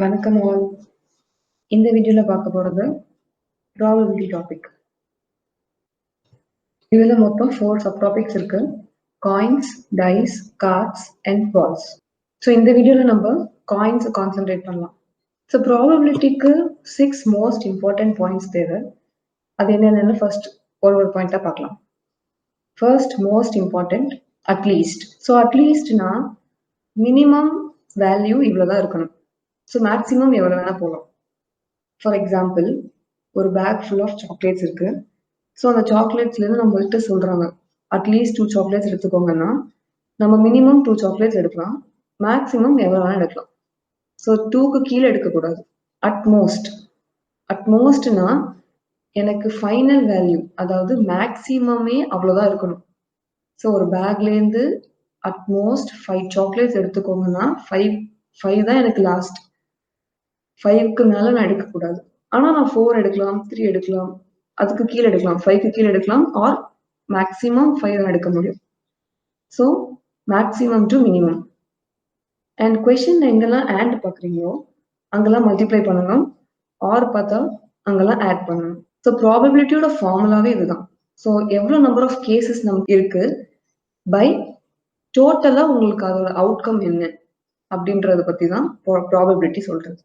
வணக்கம் ஆல். இந்த வீடியோல பார்க்க போறது ப்ராபபிலிட்டி டாபிக். இதுல மொத்தம் 4 சப் டாபிக்ஸ் இருக்கு. Coins, dice, cards and balls. So இந்த வீடியோல நம்ம காயின்ஸ் கான்சென்ட்ரேட் பண்ணலாம். ஸோ ப்ராபபிலிட்டிக்கு 6 மோஸ்ட் இம்பார்ட்டன்ட் பாயிண்ட்ஸ் தேவை. அது என்னென்னு ஃபர்ஸ்ட் ஒரு பாயிண்டா பார்க்கலாம். First most important at least. So அட்லீஸ்ட்னா மினிமம் வேல்யூ இவ்வளோதான் இருக்கணும். ஸோ மேக்ஸிமம் எவ்வளோ வேணா போகலாம். ஃபார் எக்ஸாம்பிள், ஒரு பேக் ஃபுல் ஆஃப் சாக்லேட்ஸ் இருக்கு. ஸோ அந்த சாக்லேட்ஸ்லேருந்து நம்மள்கிட்ட சொல்றாங்க அட்லீஸ்ட் 2 சாக்லேட்ஸ் எடுத்துக்கோங்கன்னா நம்ம மினிமம் 2 சாக்லேட்ஸ் எடுக்கலாம், மேக்ஸிமம் எவ்வளோ வேணா எடுக்கலாம். ஸோ 2க்கு கீழே எடுக்கக்கூடாது. அட்மோஸ்ட்னா எனக்கு ஃபைனல் வேல்யூ, அதாவது மேக்ஸிமமே அவ்வளோதான் இருக்கணும். ஸோ ஒரு பேக்லேருந்து அட்மோஸ்ட் 5 சாக்லேட்ஸ் எடுத்துக்கோங்கன்னா 5 தான் எனக்கு லாஸ்ட். 5க்கு மேலே நான் எடுக்கக்கூடாது. ஆனால் நான் 4 எடுக்கலாம், 3 எடுக்கலாம், அதுக்கு கீழே எடுக்கலாம், 5க்கு கீழே எடுக்கலாம், ஆர் மேக்ஸிமம் 5 தான் எடுக்க முடியும். So maximum to minimum. And question எங்கெல்லாம் ஆட் பார்க்குறீங்களோ அங்கெல்லாம் மல்டிப்ளை பண்ணணும், ஆர் பார்த்தா அங்கெல்லாம் ஆட் பண்ணணும். ஸோ ப்ராபபிலிட்டியோட ஃபார்முலாவே இதுதான். ஸோ எவ்வளோ நம்பர் ஆஃப் கேசஸ் நமக்கு இருக்கு பை டோட்டலாக உங்களுக்கு அதோட அவுட்கம் என்ன அப்படின்றத பற்றி தான் ப்ராபபிலிட்டி சொல்றது.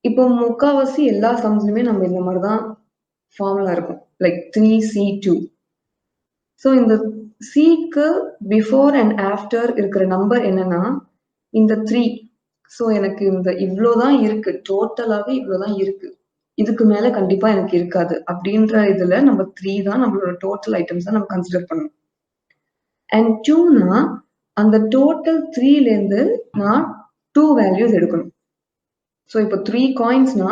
இப்போ முக்காவாசி எல்லா சம்ஸ்லுமே நம்ம இந்த மாதிரி தான் ஃபார்முலா இருக்கும், லைக் 3C2. ஸோ இந்த சிக்கு பிஃபோர் அண்ட் ஆஃப்டர் இருக்கிற நம்பர் என்னன்னா இந்த 3. ஸோ எனக்கு இந்த இவ்வளோதான் இருக்கு, டோட்டலாகவே இவ்வளோதான் இருக்கு, இதுக்கு மேலே கண்டிப்பா எனக்கு இருக்காது அப்படின்ற இதுல நம்ம 3 தான் நம்மளோட டோட்டல் ஐட்டம்ஸ் தான் நம்ம கன்சிடர் பண்ணணும். அண்ட் 2னா அந்த டோட்டல் 3லேருந்து நான் 2 வேல்யூஸ் எடுக்கணும். ஸோ இப்போ 3 காயின்ஸ்னா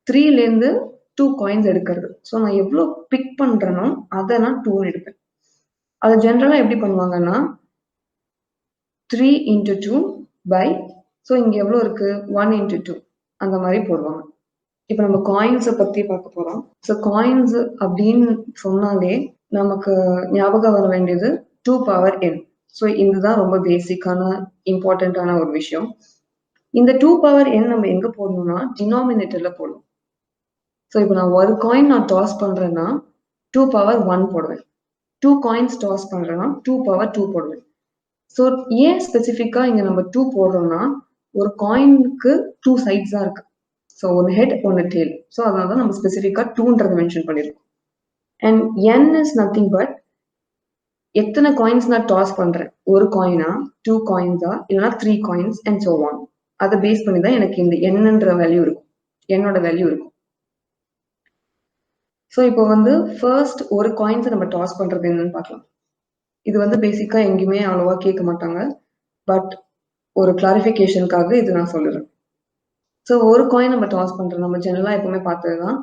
3லேருந்து 2 காயின்ஸ் எடுக்கிறது. ஸோ நான் எவ்வளோ பிக் பண்ணுறேனோ அதை நான் 2 எடுப்பேன். அதை ஜென்ரலாக எப்படி பண்ணுவாங்கன்னா 3 × 2 பை, ஸோ இங்கே எவ்வளோ இருக்கு 1 × 2 அந்த மாதிரி போடுவாங்க. இப்போ நம்ம காயின்ஸை பற்றி பார்க்க போகிறோம். ஸோ காயின்ஸ் அப்படின்னு சொன்னாலே நமக்கு ஞாபகம் வர வேண்டியது 2 பவர் n. ஸோ இதுதான் ரொம்ப பேசிக்கான இம்பார்ட்டண்ட்டான ஒரு விஷயம். இந்த 2 பவர் n நம்ம எங்க போடணும்னா டினாமினேட்டர்ல போடணும். ஸோ இப்போ நான் ஒரு காயின் நான் டாஸ் பண்றேன்னா 2 பவர் 1 போடுவேன். 2 காயின்ஸ் டாஸ் பண்றேன்னா 2 பவர் 2 போடுவேன். ஸோ ஏன் ஸ்பெசிஃபிக்கா இங்க நம்ம 2 போடுறோம்னா ஒரு காயினுக்கு 2 சைட்ஸ் தான் இருக்கு. ஸோ ஒன்று ஹெட் ஒன்று டெயில். ஸோ அதனால தான் நம்ம ஸ்பெசிஃபிக்கா 2ன்றதை மென்ஷன் பண்ணியிருக்கோம். And n is nothing but எத்தனை காயின்ஸ் நான் டாஸ் பண்றேன், ஒரு காயினா 2 காயின்ஸா இல்லைன்னா 3 காயின்ஸ் அண்ட் சோ ஆன். அதை பேஸ் பண்ணி தான் எனக்கு இந்த என்னன்ற வேல்யூ இருக்கும், என்னோட வேல்யூ இருக்கும். ஸோ இப்போ ஃபர்ஸ்ட் ஒரு காயின்ஸை நம்ம டாஸ் பண்றது என்னன்னு பார்க்கலாம். இது பேசிக்கா எங்கேயுமே அவ்வளோவா கேட்க மாட்டாங்க, பட் ஒரு கிளாரிஃபிகேஷனுக்காக இது நான் சொல்லுறேன். ஸோ ஒரு காயின் நம்ம டாஸ் பண்றோம், நம்ம ஜெனரலா எப்பவுமே பார்த்ததுதான்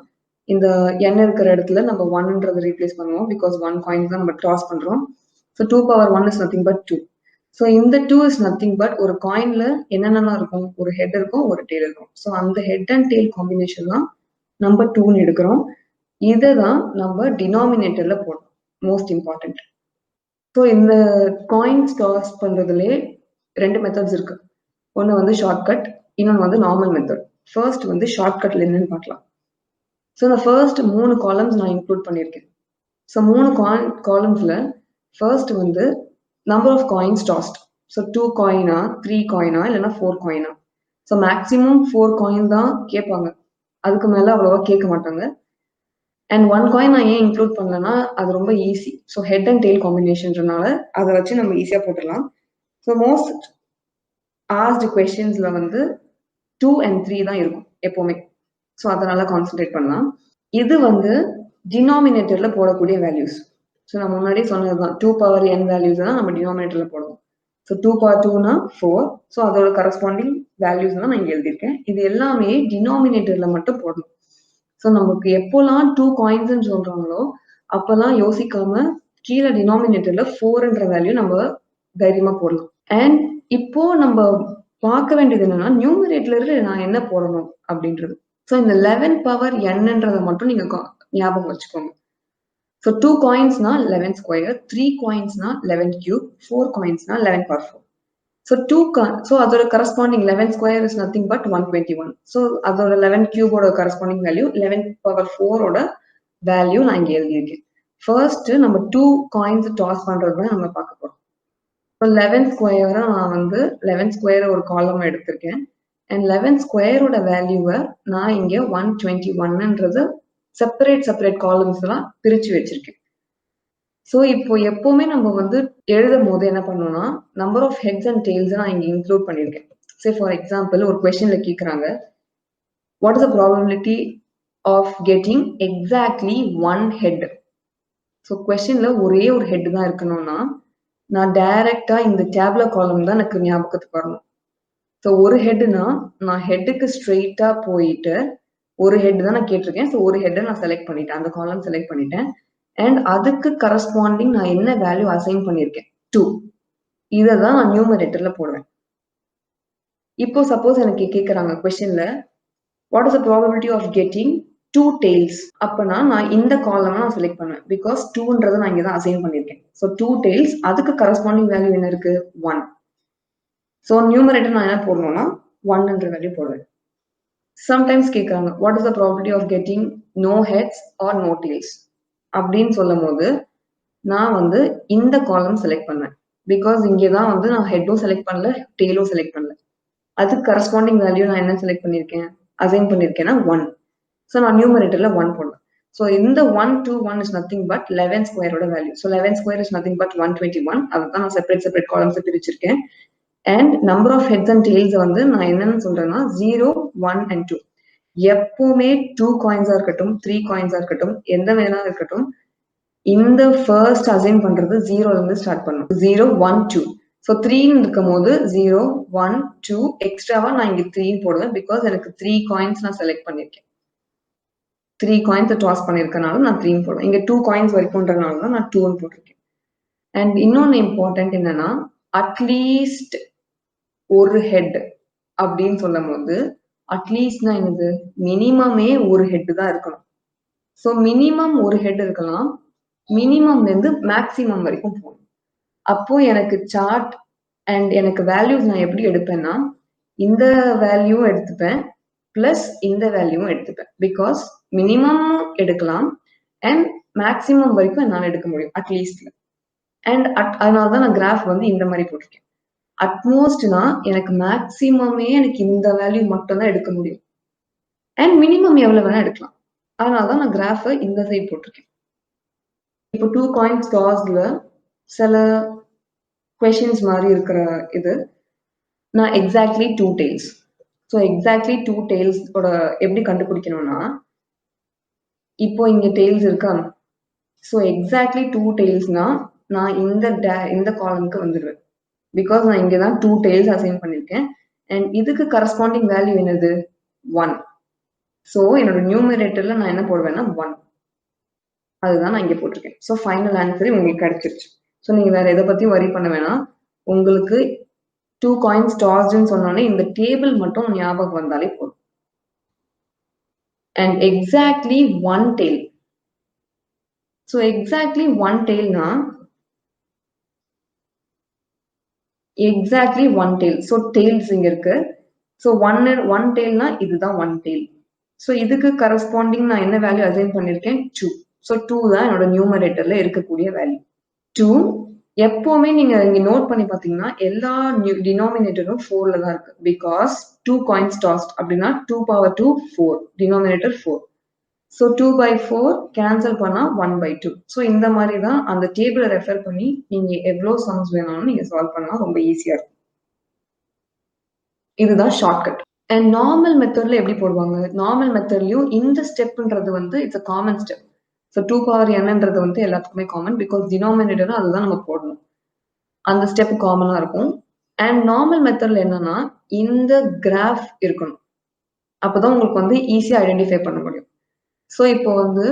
இந்த n இருக்கிற இடத்துல நம்ம 1ன்றதை ரீப்ளேஸ் பண்ணுவோம், பிகாஸ் 1 காயின் தான் நம்ம டாஸ் பண்றோம். So 2 power 1 is nothing but 2. So இந்த 2 இஸ் நத்திங் பட் ஒரு காயின்ல என்னென்னலாம் இருக்கும், ஒரு ஹெட் இருக்கும், ஒரு டெய்ல் இருக்கும். ஸோ அந்த ஹெட் அண்ட் டெய்ல் காம்பினேஷன் தான் நம்ம 2ன்னு எடுக்கிறோம். இதை தான் நம்ம டினாமினேட்டர்ல போடணும், மோஸ்ட் இம்பார்ட்டன்ட். ஸோ இந்த காயின்ஸ் டாஸ் பண்றதுலே 2 மெத்தட்ஸ் இருக்கு. ஒன்று ஷார்ட்கட், இன்னொன்று நார்மல் மெத்தட். ஃபர்ஸ்ட் ஷார்ட்கட்ல என்னன்னு பார்க்கலாம். ஸோ இந்த ஃபர்ஸ்ட் 3 காலம்ஸ் நான் இன்க்ளூட் பண்ணியிருக்கேன். ஸோ 3 காலம்ஸ்ல first number of coins tossed. So 2 காயினா 3 காயினா இல்லைன்னா 4 காயினா. ஸோ மேக்ஸிமம் 4 காயின் தான் கேட்பாங்க, அதுக்கு மேலே அவ்வளோவா கேட்க மாட்டாங்க. அண்ட் 1 காயின் நான் ஏன் இன்க்ளூட் பண்ணலன்னா அது ரொம்ப easy. So head and tail காம்பினேஷன்றனால அதை வச்சு நம்ம ஈஸியாக போட்டுடலாம். ஸோ மோஸ்ட் ஆஸ்டு கொஸ்டின்ஸ்ல 2 and 3 தான் இருக்கும் எப்பவுமே. ஸோ அதனால கான்சென்ட்ரேட் பண்ணலாம். இது டினாமினேட்டர்ல போடக்கூடிய வேல்யூஸ். ஸோ நான் முன்னாடியே சொன்னதுதான் 2 பவர் n வேல்யூஸ் தான் நம்ம டினாமினேட்டர்ல போடுவோம். ஸோ 2 பவர் 2னா 4. ஸோ அதோட கரஸ்பாண்டிங் வேல்யூஸ் தான் நான் இங்கே எழுதியிருக்கேன். இது எல்லாமே டினாமினேட்டர்ல மட்டும் போடணும். ஸோ நமக்கு எப்போல்லாம் 2 காயின்ஸ்ன்னு சொல்றாங்களோ அப்பெல்லாம் யோசிக்காம கீழே டினாமினேட்டர்ல 4ன்ற வேல்யூ நம்ம தைரியமா போடலாம். அண்ட் இப்போ நம்ம பார்க்க வேண்டியது என்னன்னா நியூமரேட்டர்ல நான் என்ன போடணும் அப்படின்றது. ஸோ இந்த 11 பவர் nன்றதை மட்டும் நீங்க ஞாபகம் வச்சுக்கோங்க. So 2 காயின்ஸ்னா 11 square, 3 காயின்ஸ்னா 11 cube, 4 காயின்ஸ்னா 11 power 4. So so அதோட corresponding 11 square is nothing but 121. So அதோட 11 cube ஓட corresponding value 11 power 4 ஓட value நான் இங்க எழுதியிருக்கேன். First நம்ம 2 coins toss பண்றது நம்ம பார்க்க போறோம். So 11 square நான் வந்து 11 square ஒரு column எடுத்திருக்கேன். And 11 square ஓட வேல்யூவை நான் இங்க 121ன்றது செப்பரேட் columns எல்லாம் பிரிச்சு வச்சிருக்கேன். ஸோ இப்போ எப்பவுமே நம்ம வந்து எழுதும் போது என்ன பண்ணோம்னா number of heads and tails நான் இங்க இன்க்ளூட் பண்ணியிருக்கேன். சே ஃபார் எக்ஸாம்பிள் ஒரு கொஸ்டின்ல கேட்குறாங்க, what is the probability of getting exactly one head? So கொஸ்டின்ல ஒரே ஒரு ஹெட் தான் இருக்கணும்னா நான் டைரக்டா இந்த டேப்லர் காலம் தான் எனக்கு ஞாபகத்துக்கு வரணும். ஸோ ஒரு ஹெட்னா நான் ஹெட்டுக்கு ஸ்ட்ரெயிட்டா போயிட்டு ஒரு ஹெட் தான் நான் கேட்டிருக்கேன். ஸோ ஒரு ஹெட்டை நான் செலக்ட் பண்ணிட்டேன், அந்த காலம் செலக்ட் பண்ணிட்டேன். அண்ட் அதுக்கு கரஸ்பாண்டிங் நான் என்ன வேல்யூ அசைன் பண்ணியிருக்கேன் 2. இதை தான் நான் நியூமரேட்டர்ல போடுவேன். இப்போ சப்போஸ் எனக்கு கேட்குறாங்க கொஸ்டின்ல what is the probability of getting 2 tails, அப்பனா நான் இந்த காலம் நான் செலக்ட் பண்ணுவேன். பிகாஸ் 2ன்றதை நான் இங்கே தான் அசைன் பண்ணியிருக்கேன். ஸோ 2 டெய்ல்ஸ், அதுக்கு கரஸ்பாண்டிங் வேல்யூ என்ன இருக்கு 1. ஸோ நியூமரேட்டர் நான் என்ன போடணும்னா 1ன்ற வேல்யூ போடுவேன். சம்டைம்ஸ் கேட்குறாங்க what is the probability of getting no heads or no tails அப்படின்னு சொல்லும் போது நான் வந்து இந்த காலம் செலக்ட் பண்ணேன். பிகாஸ் இங்கே தான் வந்து நான் ஹெட்டும் செலக்ட் பண்ணல, டெய்லும் செலக்ட் பண்ணல. அதுக்கு கரஸ்பாண்டிங் வேல்யூ நான் என்ன செலக்ட் பண்ணியிருக்கேன், அசைன் பண்ணியிருக்கேன்னா 1. ஸோ நான் நியூமரேட்டர்ல 1 போடுவேன். ஸோ இந்த 1 to 1 இஸ் நத்திங் பட் 11 ஸ்கொயரோட value. So 11 square is nothing but 121. அதுதான் நான் செப்பரேட் காலம்ஸ் பிரிச்சிருக்கேன். And number of heads and tails வந்து நான் என்னன்னு சொல்றேன்னா 0, 1 and 2. எப்பவுமே 2 காயின்ஸா இருக்கட்டும், 3 காயின்ஸா இருக்கட்டும், எந்த வேணா இருக்கட்டும், இந்த ஃபர்ஸ்ட் அசைன் பண்றது 0ல இருந்து ஸ்டார்ட் பண்ணும். 0, 1, 2. ஸோ 3ன்னு இருக்கும் போது 0, 1, 2 எக்ஸ்ட்ராவா நான் இங்க 3 போடுவேன். பிகாஸ் எனக்கு 3 காயின்ஸ் நான் செலக்ட் பண்ணியிருக்கேன். 3 காயின்ஸ் டாஸ் பண்ணியிருக்கனால நான் 3 போடுவேன். இங்க 2 காயின்ஸ் வரைக்கும்ன்றனால தான் நான் 2ன்னு போட்டிருக்கேன். அண்ட் இன்னொன்னு இம்பார்ட்டன்ட் என்னன்னா அட்லீஸ்ட் ஒரு ஹெட் அப்படின்னு சொல்லும் போது அட்லீஸ்ட்னா என்னது, மினிமமே ஒரு ஹெட் தான் இருக்கணும். ஸோ மினிமம் ஒரு ஹெட் இருக்கலாம், மினிமம்ல இருந்து மேக்சிமம் வரைக்கும் போகணும். அப்போ எனக்கு சார்ட் அண்ட் எனக்கு வேல்யூஸ் நான் எப்படி எடுப்பேன்னா இந்த வேல்யூவும் எடுத்துப்பேன் பிளஸ் இந்த வேல்யூவும் எடுத்துப்பேன். பிகாஸ் மினிமம் எடுக்கலாம் அண்ட் மேக்சிமம் வரைக்கும் என்னால் எடுக்க முடியும் அட்லீஸ்ட்ல. அண்ட் அதனால தான் நான் கிராஃப் வந்து இந்த மாதிரி போட்டிருக்கேன். அட்மோஸ்ட்னா எனக்கு மேக்சிமமே எனக்கு இந்த வேல்யூ மட்டும் தான் எடுக்க முடியும். அண்ட் மினிமம் எவ்வளவு வேணா எடுக்கலாம். அதனாலதான் நான் கிராஃபை இந்த சைட் போட்டிருக்கேன். இப்போ 2 காயின்ஸ் டாஸ்ல சில கொஸ்டின்ஸ் மாதிரி இருக்கிற இது நான் எக்ஸாக்ட்லி 2 டெய்ல்ஸ். ஸோ எக்ஸாக்ட்லி 2 டெய்ல்ஸோட எப்படி கண்டுபிடிக்கணும்னா இப்போ இங்க டெய்ல்ஸ் இருக்கா, ஸோ எக்ஸாக்ட்லி 2 டெய்ல்ஸ்னா நான் இந்த காலம்க்கு வந்துடுவேன். பிகாஸ் நான் இங்கே தான் 2 டெய்ல்ஸ் அசைன் பண்ணியிருக்கேன். அண்ட் இதுக்கு கரஸ்பாண்டிங் வேல்யூ என்னது 1. ஸோ என்னோட நியூமரேட்டர்ல நான் என்ன போடுவேன்னா 1. அதுதான் நான் இங்கே போட்டிருக்கேன். ஸோ ஃபைனல் ஆன்சர் உங்களுக்கு கிடைச்சிருச்சு. ஸோ நீங்க வேற எதை பத்தியும் வரி பண்ண வேணாம். உங்களுக்கு 2 காயின்ஸ் டாஸ்ட்னு சொன்னோன்னே இந்த டேபிள் மட்டும் ஞாபகம் வந்தாலே போதும். And exactly 1 tail. So exactly 1 டெய்ல்னா எக்ஸாக்ட்லி 1 டெய்ல். ஸோ டெய்ல்ஸ் இங்க இருக்கு. ஸோ 1 டெய்ல்னா இதுதான் 1 டெய்ல். ஸோ இதுக்கு கரஸ்பாண்டிங் நான் என்ன வேல்யூ அசைன் பண்ணியிருக்கேன் 2. ஸோ 2 தான் என்னோட நியூமரேட்டர்ல இருக்கக்கூடிய வேல்யூ 2. எப்பவுமே நீங்க இங்க நோட் பண்ணி பாத்தீங்கன்னா எல்லா டினாமினேட்டரும் 4ல தான் இருக்கு. பிகாஸ் 2 காயின்ஸ் டாஸ்ட் அப்படின்னா 2 power 2 4, டினாமினேட்டர் 4. ஸோ 2/4 கேன்சல் பண்ணா 1/2. ஸோ இந்த மாதிரி தான் அந்த டேபிளை ரெஃபர் பண்ணி நீங்க எவ்வளவு சம்ஸ் வேணாலும் நீங்க சால்வ் பண்ணலாம். ரொம்ப ஈஸியா இருக்கும். இதுதான் ஷார்ட்கட். அண்ட் நார்மல் மெத்தட்ல எப்படி போடுவாங்க, நார்மல் மெத்தட்லயும் இந்த ஸ்டெப்ன்றது வந்து it's a common step. So 2 power nன்றது வந்து எல்லாத்துக்குமே காமன். பிகாஸ் டினாமினேட்டரும் அதுதான் நம்ம போடணும். அந்த ஸ்டெப் காமனா இருக்கும். அண்ட் நார்மல் மெத்தட்ல என்னன்னா இந்த கிராஃப் இருக்கணும். அப்பதான் உங்களுக்கு வந்து ஈஸியா ஐடென்டிஃபை பண்ண முடியும். ஸோ இப்போ வந்து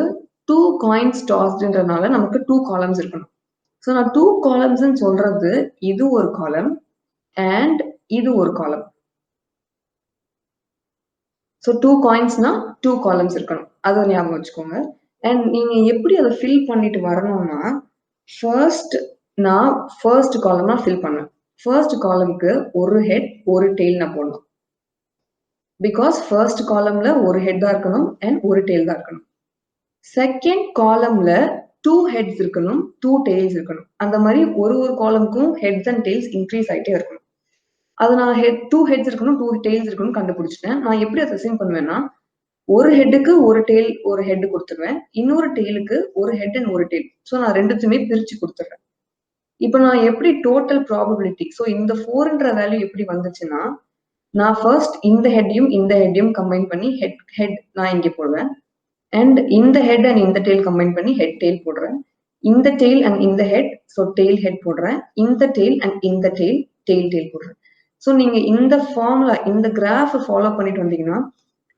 2 காயின்ஸ் டாஸ்ட்ன்றனால நமக்கு 2 காலம்ஸ் இருக்கணும். ஸோ நான் 2 காலம்ஸ்ன்னு சொல்றது இது ஒரு காலம் அண்ட் இது ஒரு காலம். ஸோ 2 காயின்ஸ்னா 2 காலம்ஸ் இருக்கணும். அதை ஞாபகம் வச்சுக்கோங்க. அண்ட் நீங்க எப்படி அதை ஃபில் பண்ணிட்டு வரணும்னா ஃபர்ஸ்ட் நான் ஃபர்ஸ்ட் காலம் நான் ஃபில் பண்ணேன். ஃபர்ஸ்ட் காலம்க்கு ஒரு ஹெட் ஒரு டெய்ல் நான் போடணும். பிகாஸ் ஃபர்ஸ்ட் காலம்ல ஒரு ஹெட் தான் இருக்கணும் அண்ட் ஒரு டெய்ல் தான் இருக்கணும். செகண்ட் காலம்ல 2 ஹெட்ஸ் இருக்கணும், 2 டெய்ல்ஸ் இருக்கணும். அந்த மாதிரி ஒரு காலம்க்கும் ஹெட்ஸ் அண்ட் டெய்ல்ஸ் இன்க்ரீஸ் ஆயிட்டே இருக்கணும். அது நான் 2 ஹெட்ஸ் இருக்கணும், 2 டெய்ல்ஸ் இருக்கணும்னு கண்டுபிடிச்சிட்டேன். நான் எப்படி அதை அசைன் பண்ணுவேன்னா, ஒரு ஹெட்டுக்கு ஒரு டெய்ல் ஒரு ஹெட் கொடுத்துருவேன். இன்னொரு டெய்லுக்கு ஒரு ஹெட் அண்ட் ஒரு டெய்ல். ஸோ நான் ரெண்டுத்தையுமே பிரிச்சு கொடுத்துடுறேன். இப்போ நான் எப்படி டோட்டல் ப்ராபபிலிட்டி, ஸோ இந்த 4ன்ற வேல்யூ எப்படி வந்துச்சுன்னா, நான் ஃபர்ஸ்ட் இந்த ஹெட்டையும் கம்பைன் பண்ணி ஹெட் நான் இங்கே போடுவேன். அண்ட் இந்த ஹெட் அண்ட் இந்த டெய்ல் கம்பைன் பண்ணி ஹெட் டெய்ல் போடுறேன். இந்த டெய்ல் அண்ட் இந்த ஹெட், ஸோ டெய்ல் ஹெட் போடுறேன். இந்த டெய்ல் அண்ட் இந்த டெய்ல் டெய்ல் போடுறேன். ஸோ நீங்க இந்த ஃபார்முலா, இந்த கிராஃப் ஃபாலோ பண்ணிட்டு வந்தீங்கன்னா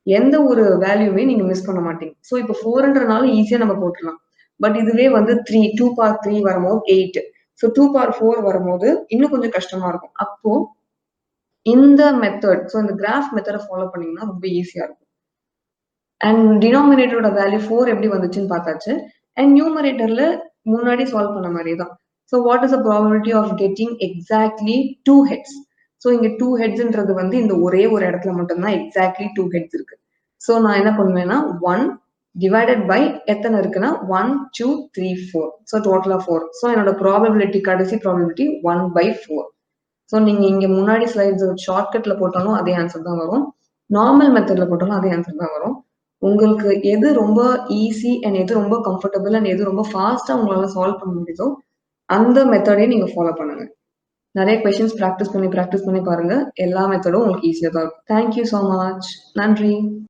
எந்த ஒரு வேல்யூமே நீங்க மிஸ் பண்ண மாட்டீங்க. ஸோ இப்போ 4ன்றனால ஈஸியா நம்ம போட்டுடலாம். பட் இதுவே வந்து 2 power 3 வரும்போது 8. ஸோ 2 power 4 வரும்போது இன்னும் கொஞ்சம் கஷ்டமா இருக்கும். அப்போ இந்த மெத்தட், ஸோ இந்த கிராஃப் மெத்தடை ஃபாலோ பண்ணீங்கன்னா ரொம்ப ஈஸியா இருக்கும். அண்ட் டினாமினேட்டரோட வேல்யூ 4 எப்படி வந்துச்சுன்னு பார்த்தாச்சு. அண்ட் நியூமரேட்டர்ல முன்னாடி சால்வ் பண்ண மாதிரி தான். So what is the probability of getting exactly 2 heads? So இங்க 2 ஹெட்ஸ்ன்றது வந்து இந்த ஒரே ஒரு இடத்துல மட்டும்தான் எக்ஸாக்ட்லி 2 ஹெட்ஸ் இருக்கு. ஸோ நான் என்ன பண்ணுவேன்னா 1 டிவைடட் பை எத்தனை இருக்குன்னா 1, 2, 3, 4. ஸோ டோட்டலா 4. ஸோ என்னோட ப்ராபபிலிட்டி, கடைசி ப்ராபபிலிட்டி 1/4. ஸோ நீங்க இங்க முன்னாடி ஸ்லைட்ஸ் ஷார்ட்கட்ல போட்டாலும் அதே ஆன்சர் தான் வரும். நார்மல் மெத்தட்ல போட்டாலும் அதே ஆன்சர் தான் வரும். உங்களுக்கு எது ரொம்ப ஈஸி அண்ட் எது ரொம்ப கம்ஃபர்டபுள் அண்ட் எது ரொம்ப ஃபாஸ்டா உங்களால சால்வ் பண்ண முடியுதோ அந்த மெத்தடையும் நீங்க ஃபாலோ பண்ணுங்க. நிறைய கொஸ்டின்ஸ் ப்ராக்டிஸ் பண்ணி பாருங்க. எல்லா மெத்தடும் உங்களுக்கு ஈஸியா தான் இருக்கும். Thank you so much. நன்றி.